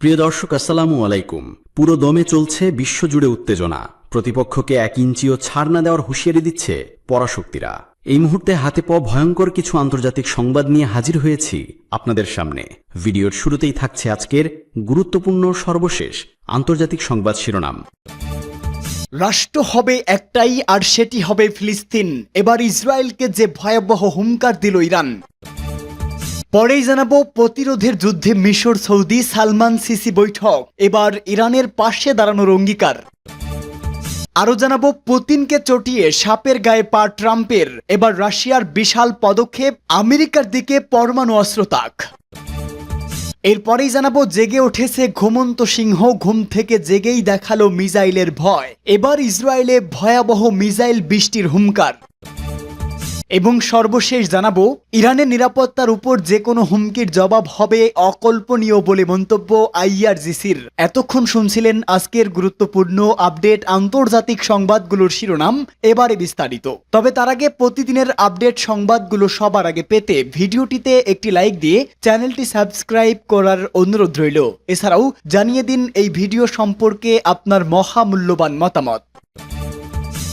প্রিয় দর্শক, আসসালামু আলাইকুম। পুরো দমে চলছে বিশ্বজুড়ে উত্তেজনা। প্রতিপক্ষকে 1 ইঞ্চিও ছাড় না দেওয়ার হুঁশিয়ারি দিচ্ছে পরাশক্তিরা। এই মুহূর্তে হাতে পাওয়া ভয়ঙ্কর কিছু আন্তর্জাতিক সংবাদ নিয়ে হাজির হয়েছি আপনাদের সামনে। ভিডিওর শুরুতেই থাকছে আজকের গুরুত্বপূর্ণ সর্বশেষ আন্তর্জাতিক সংবাদ শিরোনাম। রাষ্ট্র হবে একটাই, আর সেটি হবে ফিলিস্তিন। এবার ইসরায়েলকে যে ভয়াবহ হুমকার দিল ইরান। পরেই জানাবো প্রতিরোধের যুদ্ধে মিশর সৌদি সালমান সিসি বৈঠক, এবার ইরানের পাশে দাঁড়ানোর অঙ্গীকার। আরও জানাবো পুতিনকে চটিয়ে সাপের গায়ে পা ট্রাম্পের, এবার রাশিয়ার বিশাল পদক্ষেপ, আমেরিকার দিকে পরমাণু অস্ত্র তাক। এরপরেই জানাবো জেগে উঠেছে ঘুমন্ত সিংহ, ঘুম থেকে জেগেই দেখালো মিসাইলের ভয়, এবার ইসরায়েলে ভয়াবহ মিসাইল বৃষ্টির হুমকার। এবং সর্বশেষ জানাবো ইরানের নিরাপত্তার উপর যে কোনো হুমকির জবাব হবে অকল্পনীয় বলে মন্তব্য আইআরজিসির। এতক্ষণ শুনছিলেন আজকের গুরুত্বপূর্ণ আপডেট আন্তর্জাতিক সংবাদগুলোর শিরোনাম, এবারে বিস্তারিত। তবে তার আগে প্রতিদিনের আপডেট সংবাদগুলো সবার আগে পেতে ভিডিওটিতে একটি লাইক দিয়ে চ্যানেলটি সাবস্ক্রাইব করার অনুরোধ রইল। এছাড়াও জানিয়ে দিন এই ভিডিও সম্পর্কে আপনার মহামূল্যবান মতামত।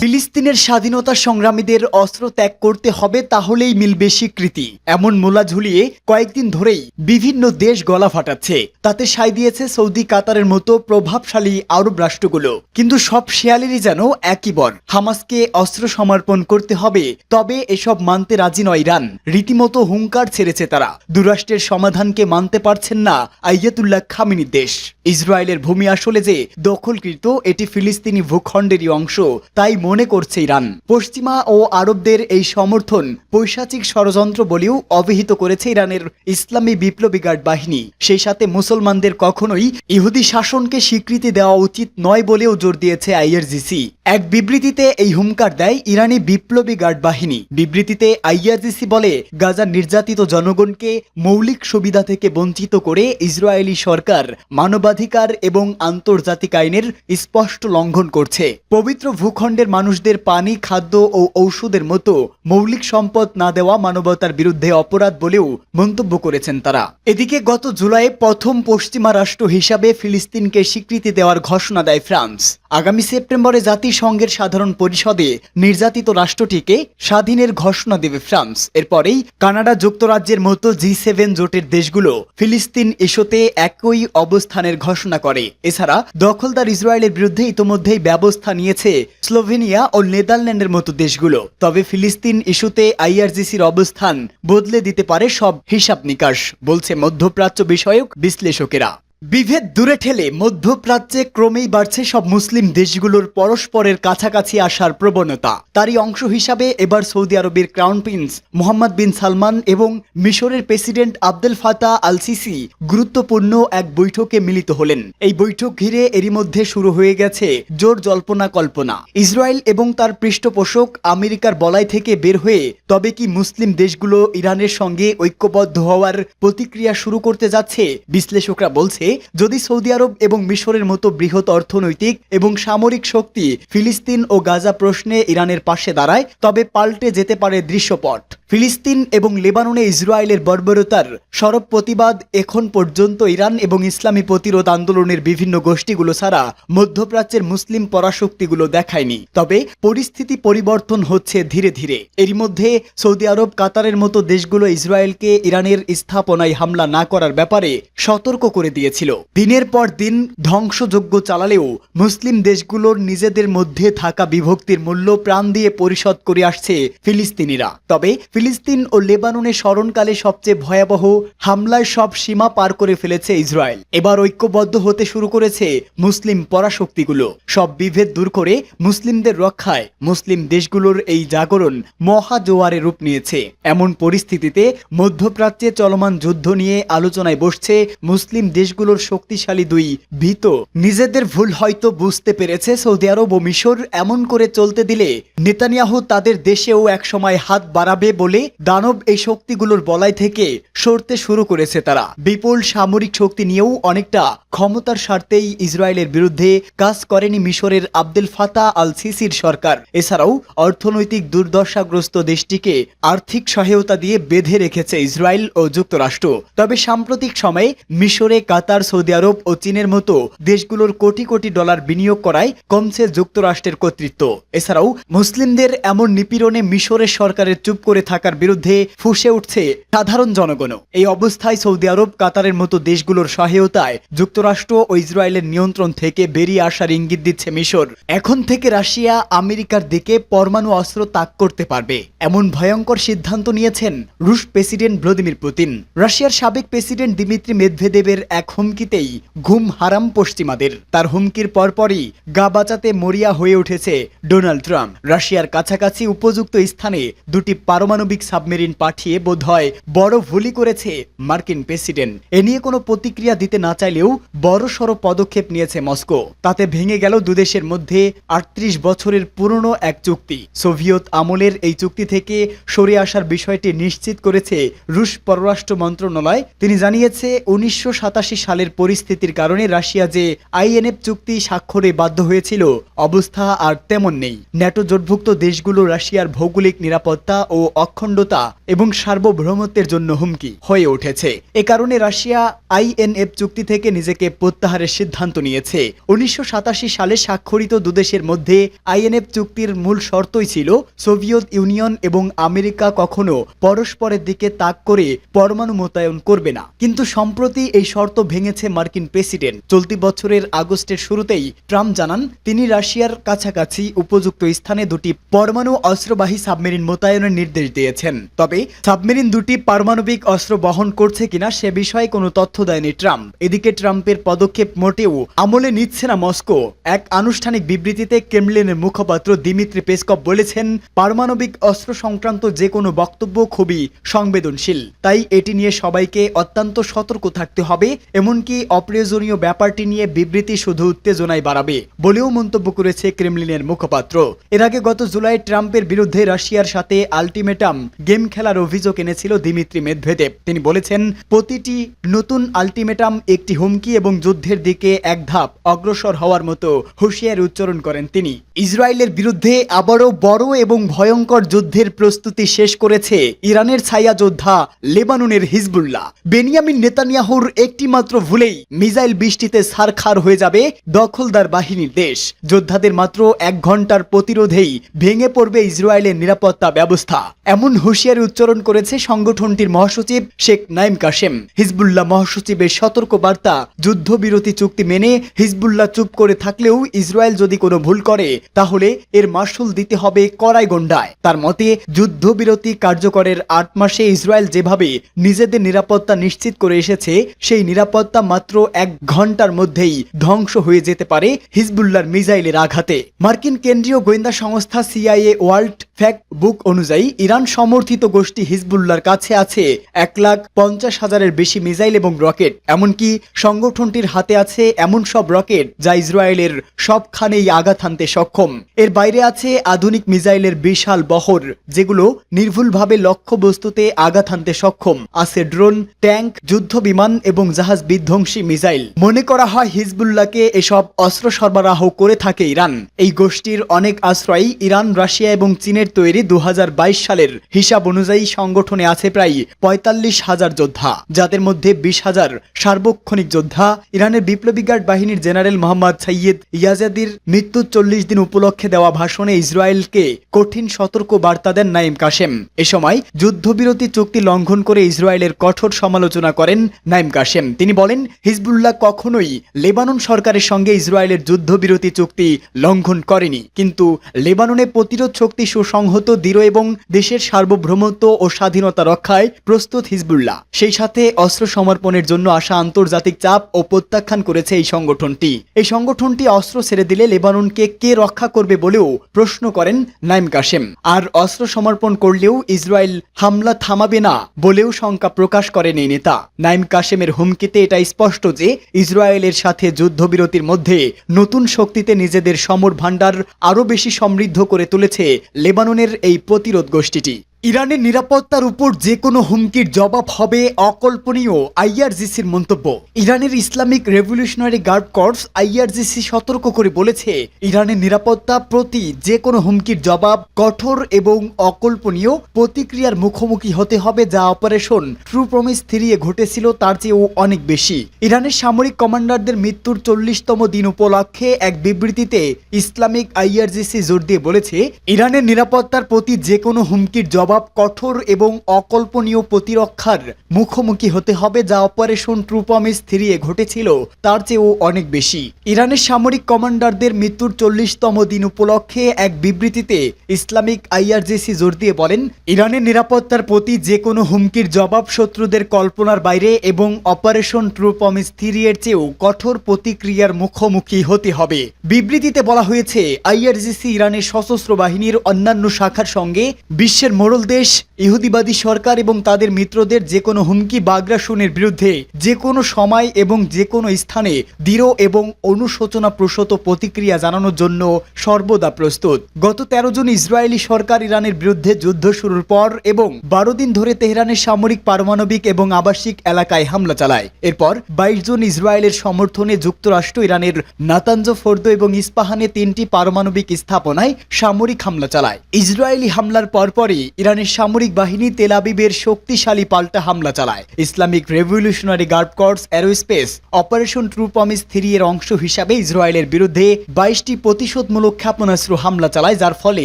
ফিলিস্তিনের স্বাধীনতা সংগ্রামীদের অস্ত্র ত্যাগ করতে হবে, তাহলেই মিলবে স্বীকৃতি, এমন মোলা ঝুলিয়ে কয়েকদিন ধরেই বিভিন্ন দেশ গলা ফাটাচ্ছে। তাতে সায় দিয়েছে সৌদি, কাতারের মতো প্রভাবশালী আরব রাষ্ট্রগুলো। কিন্তু সব শেয়ালেরই যেন একই বর, হামাসকে অস্ত্র সমর্পণ করতে হবে। তবে এসব মানতে রাজি নয় ইরান, রীতিমতো হুঙ্কার ছেড়েছে তারা। দুরাষ্ট্রের সমাধানকে মানতে পারছেন না আয়াতুল্লাহ খামেনির দেশ। ইসরায়েলের ভূমি আসলে যে দখলকৃত, এটি ফিলিস্তিনি ভূখণ্ডেরই অংশ, তাই মনে করছে ইরান। পশ্চিমা ও আরবদের এই সমর্থন পৈশাচিক ষড়যন্ত্র বলেও অভিহিত করেছে ইরানের ইসলামী বিপ্লবী গার্ড বাহিনী। সেই সাথে মুসলমানদের কখনোই ইহুদি শাসনকে স্বীকৃতি দেওয়া উচিত নয় বলেও জোর দিয়েছে আইআরজিসি। এক বিবৃতিতে এই হুঙ্কার দেয় ইরানি বিপ্লবী গার্ড বাহিনী। বিবৃতিতে আইআরজিসি বলে, গাজার নির্যাতিত জনগণকে মৌলিক সুবিধা থেকে বঞ্চিত করে ইসরায়েলি সরকার মানবাধিকার এবং আন্তর্জাতিক আইনের স্পষ্ট লঙ্ঘন করছে। পবিত্র ভূখণ্ডের মানুষদের পানি, খাদ্য ও ঔষধের মতো মৌলিক সম্পদ না দেওয়া মানবতার বিরুদ্ধে অপরাধ বলেও মন্তব্য করেছেন তারা। এদিকে গত জুলাইয়ে প্রথম পশ্চিমা রাষ্ট্র হিসাবে ফিলিস্তিনকে স্বীকৃতি দেওয়ার ঘোষণা দেয় ফ্রান্স। আগামী সেপ্টেম্বরে জাতিসংঘের সাধারণ পরিষদে নির্যাতিত রাষ্ট্রটিকে স্বাধীনের ঘোষণা দেবে ফ্রান্স। এরপরেই কানাডা, যুক্তরাজ্যের মতো G7 জোটের দেশগুলো ফিলিস্তিন ইস্যুতে একই অবস্থানের ঘোষণা করে। এছাড়া দখলদার ইসরায়েলের বিরুদ্ধে ইতোমধ্যেই ব্যবস্থা নিয়েছে স্লোভেনিয়া ও নেদারল্যান্ডের মতো দেশগুলো। তবে ফিলিস্তিন ইস্যুতে আইআরজিসির অবস্থান বদলে দিতে পারে সব হিসাব নিকাশ, বলছে মধ্যপ্রাচ্য বিষয়ক বিশ্লেষকেরা। বিভেদ দূরে ঠেলে মধ্যপ্রাচ্যে ক্রমেই বাড়ছে সব মুসলিম দেশগুলোর পরস্পরের কাছাকাছি আসার প্রবণতা। তারই অংশ হিসাবে এবার সৌদি আরবের crown prince Mohammed bin Salman এবং মিশরের president Abdel Fattah al Sisi গুরুত্বপূর্ণ এক বৈঠকে মিলিত হলেন। এই বৈঠক ঘিরে এরই মধ্যে শুরু হয়ে গেছে জোর জল্পনা কল্পনা। ইসরায়েল এবং তার পৃষ্ঠপোষক আমেরিকার বলয় থেকে বের হয়ে তবে কি মুসলিম দেশগুলো ইরানের সঙ্গে ঐক্যবদ্ধ হওয়ার প্রতিক্রিয়া শুরু করতে যাচ্ছে? বিশ্লেষকরা বলছে, যদি সৌদি আরব এবং মিশরের মতো বৃহৎ অর্থনৈতিক এবং সামরিক শক্তি ফিলিস্তিন ও গাজা প্রশ্নে ইরানের পাশে দাঁড়ায়, তবে পাল্টে যেতে পারে দৃশ্যপট। ফিলিস্তিন এবং লেবাননে ইসরায়েলের বর্বরতার সরব প্রতিবাদ এখন পর্যন্ত ইরান এবং ইসলামী প্রতিরোধ আন্দোলনের বিভিন্ন গোষ্ঠীগুলো ছাড়া মধ্যপ্রাচ্যের মুসলিম পরাশক্তিগুলো দেখায়নি। তবে পরিস্থিতি পরিবর্তন হচ্ছে ধীরে ধীরে। এরই মধ্যে সৌদি আরব, কাতারের মতো দেশগুলো ইসরায়েলকে ইরানের স্থাপনায় হামলা না করার ব্যাপারে সতর্ক করে দিয়েছিল। দিনের পর দিন ধ্বংসযজ্ঞ চালালেও মুসলিম দেশগুলোর নিজেদের মধ্যে থাকা বিভক্তির মূল্য প্রাণ দিয়ে পরিশোধ করে আসছে ফিলিস্তিনিরা। তবে ফিলিস্তিন ও লেবাননে স্মরণকালে সবচেয়ে ভয়াবহ হামলায় সব সীমা পার করে ফেলেছে ইসরায়েল। এবার ঐক্যবদ্ধ হতে শুরু করেছে মুসলিম পরাশক্তিগুলো। সব বিভেদ দূর করে মুসলিমদের রক্ষায় মুসলিম দেশগুলোর এই জাগরণ মহাজোয়ারে রূপ নিয়েছে। এমন পরিস্থিতিতে মধ্যপ্রাচ্যে চলমান যুদ্ধ নিয়ে আলোচনায় বসছে মুসলিম দেশগুলোর শক্তিশালী দুই ভীত। নিজেদের ভুল হয়তো বুঝতে পেরেছে সৌদি আরব ও মিশর। এমন করে চলতে দিলে নেতানিয়াহু তাদের দেশেও একসময় হাত বাড়াবে বলে দানব এই শক্তিগুলোর বলয় থেকে সরতে শুরু করেছে তারা। বিপুল সামরিক শক্তি নিয়েও অনেকটা ক্ষমতার স্বার্থেই ইসরায়েলের বিরুদ্ধে কাজ করেনি মিশরের আব্দেল ফাতাহ আল সিসির সরকার। এছাড়াও অর্থনৈতিক দুর্দশাগ্রস্ত দেশটিকে আর্থিক সহায়তা দিয়ে বেঁধে রেখেছে ইসরায়েল ও যুক্তরাষ্ট্র। তবে সাম্প্রতিক সময়ে মিশরে, কাতার কাতার, সৌদি আরব ও চীনের মতো দেশগুলোর কোটি কোটি ডলার বিনিয়োগ করায় কমছে যুক্তরাষ্ট্রের কর্তৃত্ব। এছাড়াও মুসলিমদের এমন নিপীড়নে মিশরের সরকারের চুপ করে থাকার বিরুদ্ধে ফুঁসে উঠছে সাধারণ জনগণও। এই অবস্থায় সৌদি আরব, কাতারের মতো দেশগুলোর সহায়তায় যুক্তরাষ্ট্র ও ইসরায়েলের নিয়ন্ত্রণ থেকে বেরিয়ে আসার ইঙ্গিত দিচ্ছে মিশর। এখন থেকে রাশিয়া আমেরিকার দিকে পরমাণু অস্ত্র তাক করতে পারবে, এমন ভয়ঙ্কর সিদ্ধান্ত নিয়েছেন রুশ প্রেসিডেন্ট ভ্লাদিমির পুতিন। রাশিয়ার সাবেক প্রেসিডেন্ট দিমিত্রি মেদভেদেবের এক হুমকিতেই ঘুম হারাম পশ্চিমাদের। তার হুমকির পরপরই গা বাঁচাতে মরিয়া হয়ে উঠেছে ডোনাল্ড ট্রাম্প। রাশিয়ার কাছাকাছি উপযুক্ত স্থানে দুটি পারমাণবিক সাবমেরিন পাঠিয়ে বোধহয় বড় ভুলই করেছে মার্কিন প্রেসিডেন্ট। এ নিয়ে কোনো প্রতিক্রিয়া দিতে না চাইলেও বড়সড় পদক্ষেপ নিয়েছে মস্কো। তাতে ভেঙে গেল দুদেশের মধ্যে ৩৮ বছরের পুরনো এক চুক্তি। সোভিয়েত আমলের এই চুক্তি থেকে সরে আসার বিষয়টি নিশ্চিত করেছে রুশ পররাষ্ট্র মন্ত্রণালয়। তিনি জানিয়েছে ১৯৮৭ সালের পরিস্থিতির কারণে রাশিয়া যে আইএনএফ চুক্তি স্বাক্ষরে বাধ্য হয়েছিল, অবস্থা আর তেমন নেই। ন্যাটো জোটভুক্ত দেশগুলো রাশিয়ার ভৌগোলিক নিরাপত্তা ও অখণ্ডতা এবং সার্বভৌমত্বের জন্য হুমকি হয়ে উঠেছে। এ কারণে রাশিয়া আইএনএফ চুক্তি থেকে নিজেকে প্রত্যাহারের সিদ্ধান্ত নিয়েছে। ১৯৮৭ সালে স্বাক্ষরিত দুদেশের মধ্যে আইএনএফ চুক্তির মূল শর্তই ছিল সোভিয়েত ইউনিয়ন এবং আমেরিকা কখনো পরস্পরের দিকে তাক করে পরমাণু মোতায়েন করবে না। কিন্তু সম্প্রতি এই শর্ত ভেঙেছে মার্কিন প্রেসিডেন্ট। চলতি বছরের আগস্টের শুরুতেই ট্রাম্প জানান তিনি রাশিয়ার কাছাকাছি উপযুক্ত স্থানে দুটি পরমাণু অস্ত্রবাহী সাবমেরিন মোতায়েনের নির্দেশ দিয়েছেন। তবে সাবমেরিন দুটি পারমাণবিক অস্ত্র বহন করছে কিনা সে বিষয়ে কোনো তথ্য দেয়নি ট্রাম্প। এদিকে ট্রাম্পের পদক্ষেপ মোটেও আমলে নিচ্ছে না মস্কো। এক আনুষ্ঠানিক বিবৃতিতে ক্রেমলিনের মুখপাত্র দিমিত্রি পেসকভ বলেছেন, পারমাণবিক অস্ত্র সংক্রান্ত যে কোনো বক্তব্য খুবই সংবেদনশীল, তাই এটি নিয়ে সবাইকে অত্যন্ত সতর্ক থাকতে হবে। এমনকি অপ্রয়োজনীয় ব্যাপারটি নিয়ে বিবৃতি শুধু উত্তেজনায় বাড়াবে বলেও মন্তব্য করেছে ক্রেমলিনের মুখপাত্র। এর আগে গত জুলাই ট্রাম্পের বিরুদ্ধে রাশিয়ার সাথে আলটিমেটাম গেম খেলার অভিযোগ এনেছিল দিমিত্রি মেদভেদেব। তিনি বলেছেন, প্রতিটি নতুন আলটিমেটাম একটি হুমকি এবং যুদ্ধের দিকে এক ধাপ অগ্রসর হওয়ার মতো হুঁশিয়ারি উচ্চারণ করেন তিনি। ইসরায়েলের বিরুদ্ধে আবারও বড় এবং ভয়ঙ্কর যুদ্ধের প্রস্তুতি শেষ করেছে ইরানের ছায়া যোদ্ধা লেবাননের হিজবুল্লাহ। বেনিয়ামিন নেতানিয়াহুর একটি মাত্র ভুলেই মিসাইল বৃষ্টিতে ছারখার হয়ে যাবে দখলদার বাহিনীর দেশ। যোদ্ধাদের মাত্র ১ ঘন্টার প্রতিরোধেই ভেঙে পড়বে ইসরায়েলের নিরাপত্তা ব্যবস্থা, এমন হুঁশিয়ারি উচ্চারণ করেছে সংগঠনটির মহাসচিব শেখ নাইম কাশেম। হিজবুল্লাহ মহাসচিবের সতর্ক বার্তা, যুদ্ধবিরতি চুক্তি মেনে হিজবুল্লাহ চুপ করে থাকলেও ইসরায়েল যদি কোনো ভুল করে তাহলে এর মাসুল দিতে হবে কড়াই গণ্ডায়। তার মতে, যুদ্ধবিরতি কার্যকরের ৮ মাসে ইসরায়েল যেভাবে নিজেদের নিরাপত্তা নিশ্চিত করে এসেছে, সেই নিরাপত্তা মাত্র ১ ঘন্টার মধ্যেই ধ্বংস হয়ে যেতে পারে হিজবুল্লাহর মিসাইলের আঘাতে। মার্কিন কেন্দ্রীয় গোয়েন্দা সংস্থা সিআইএ ওয়ার্ল্ড ফ্যাক্ট বুক অনুযায়ী ইরান সমর্থিত গোষ্ঠী হিজবুল্লাহর কাছে আছে ১,৫০,০০০-এর বেশি মিসাইল এবং রকেট। এমনকি সংগঠনটির হাতে আছে এমন সব রকেট যা ইসরায়েলের সবখানেই আঘাত হানতে সক্ষম। এর বাইরে আছে আধুনিক মিসাইলের বিশাল বহর, যেগুলো নির্ভুলভাবে লক্ষ্যবস্তুতে আঘাত হানতে সক্ষম। আছে ড্রোন, ট্যাঙ্ক, যুদ্ধ বিমান এবং জাহাজ বিধ্বংসী মিসাইল। মনে করা হয় হিজবুল্লাহকে এসব অস্ত্র সরবরাহ করে থাকে ইরান। এই গোষ্ঠীর অনেক আশ্রয়ই ইরান, রাশিয়া এবং চীনের তৈরি। ২০২২ সালের হিসাব অনুযায়ী সংগঠনে আছে প্রায় ৪৫,০০০ যোদ্ধা, যাদের মধ্যে ২০,০০০ সার্বক্ষণিক যোদ্ধা। ইরানের বিপ্লবী গার্ড বাহিনীর জেনারেল মোহাম্মদ সৈয়দ ইয়াজাদির মৃত্যুর ৪০ দিন উপলক্ষে দেওয়া ভাষণে ইসরায়েলকে কঠিন সতর্ক বার্তা দেন নাইম কাশেম। এ সময় যুদ্ধবিরতি চুক্তি লঙ্ঘন করে ইসরায়েলের কঠোর সমালোচনা করেন নাইম কাশেম। তিনি বলেন, হিজবুল্লাহ কখনোই লেবানন সরকারের সঙ্গে ইসরায়েলের যুদ্ধবিরতি চুক্তি লঙ্ঘন করেনি, কিন্তু লেবাননে প্রতিরোধ শক্তি সুসংহত, দৃঢ় এবং দেশের সার্বভৌমত্ব ও স্বাধীনতা রক্ষায় প্রস্তুত হিজবুল্লাহ। সেই সাথে অস্ত্র সমর্পণের জন্য আসা আন্তর্জাতিক চাপ ও প্রত্যাখ্যান করেছে এই সংগঠনটি। এই সংগঠনটি অস্ত্র ছেড়ে দিলে লেবাননকে কে রক্ষা করবে বলেও প্রশ্ন করেন নাইম কাশেম। আর অস্ত্র সমর্পণ করলেও ইসরায়েল হামলা থামাবে না বলেও শঙ্কা প্রকাশ করেন এই নেতা। নাইম কাশেমের হুমকিতে এটা স্পষ্ট যে ইসরায়েলের সাথে যুদ্ধবিরতির মধ্যে নতুন শক্তিতে নিজেদের সমর ভাণ্ডার আরও বেশি সমৃদ্ধ করে তুলেছে লেবাননের এই প্রতিরোধ গোষ্ঠীটি। ইরানের নিরাপত্তার উপর যে কোনো হুমকির জবাব হবে অকল্পনীয়, আইআরজিসির মন্তব্য। ইরানের Islamic Revolutionary Guard Corps IRGC সতর্ক করে বলেছে, ইরানের নিরাপত্তা প্রতি যে কোনো হুমকির জবাব কঠোর এবং অকল্পনীয় প্রতিক্রিয়ার মুখোমুখি হতে হবে, যা অপারেশন ট্রু প্রমিস 3 ঘটেছিল তার চেয়েও অনেক বেশি। ইরানের সামরিক কমান্ডারদের মৃত্যুর 40তম দিন উপলক্ষে এক বিবৃতিতে ইসলামিক আইআরজিসি জোর দিয়ে বলেছে, ইরানের নিরাপত্তার প্রতি যে কোনো হুমকির জবাব কঠোর এবং অকল্পনীয় প্রতিরক্ষার মুখোমুখি হতে হবে, যা অপারেশন ট্রু প্রমিস 3 ঘটেছিল তার চেয়েও অনেক বেশি। ইরানের সামরিক কমান্ডারদের মৃত্যুর 40তম দিন উপলক্ষে এক বিবৃতিতে ইসলামিক আইআরজিসি জোর দিয়ে বলেন, ইরানের নিরাপত্তার প্রতি যে কোনো হুমকির জবাব শত্রুদের কল্পনার বাইরে এবং অপারেশন ট্রু প্রমিস 3 এর চেয়েও কঠোর প্রতিক্রিয়ার মুখোমুখি হতে হবে। বিবৃতিতে বলা হয়েছে, আইআরজিসি ইরানের সশস্ত্র বাহিনীর অন্যান্য শাখার সঙ্গে বিশ্বের মোড়ল দেশ, ইহুদিবাদী সরকার এবং তাদের মিত্রদের যে কোনো হুমকি বা আগ্রাসনের বিরুদ্ধে যে কোনো সময় এবং যে কোনো স্থানে দৃঢ় এবং অনুশোচনাপ্রসূত প্রতিক্রিয়া জানানোর জন্য সর্বদা প্রস্তুত। গত 13 জুন ইসরায়েলি সরকার ইরানের বিরুদ্ধে যুদ্ধ শুরুর পর এবং 12 দিন ধরে তেহরানের সামরিক, পারমাণবিক এবং আবাসিক এলাকায় হামলা চালায়। এরপর 22 জুন ইসরায়েলের সমর্থনে যুক্তরাষ্ট্র ইরানের নাতানজ, ফোর্দো এবং ইস্পাহানে 3টি পারমাণবিক স্থাপনায় সামরিক হামলা চালায়। ইসরায়েলি হামলার পরপরই ইরানের সামরিক বাহিনী তেল আবিবের শক্তিশালী পাল্টা হামলা চালায়। Islamic Revolutionary Guard Corps aerospace operation true promise 3 এর অংশ হিসাবে ইসরায়েলের বিরুদ্ধে 22টি প্রতিশোধমূলক ক্ষেপণাস্ত্র হামলা চালায়, যার ফলে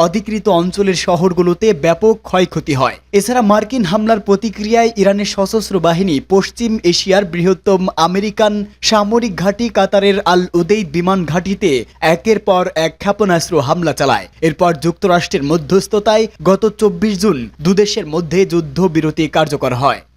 অধিকৃত অঞ্চলের শহরগুলোতে ব্যাপক ক্ষয়ক্ষতি হয়। এছাড়া মার্কিন হামলার প্রতিক্রিয়ায় ইরানের সশস্ত্র বাহিনী পশ্চিম এশিয়ার বৃহত্তম আমেরিকান সামরিক ঘাঁটি কাতারের আল উদেইদ বিমান ঘাঁটিতে একের পর এক ক্ষেপণাস্ত্র হামলা চালায়। এরপর যুক্তরাষ্ট্রের মধ্যস্থতায় গত 24 জুন দুদেশের মধ্যে যুদ্ধবিরতি কার্যকর হয়।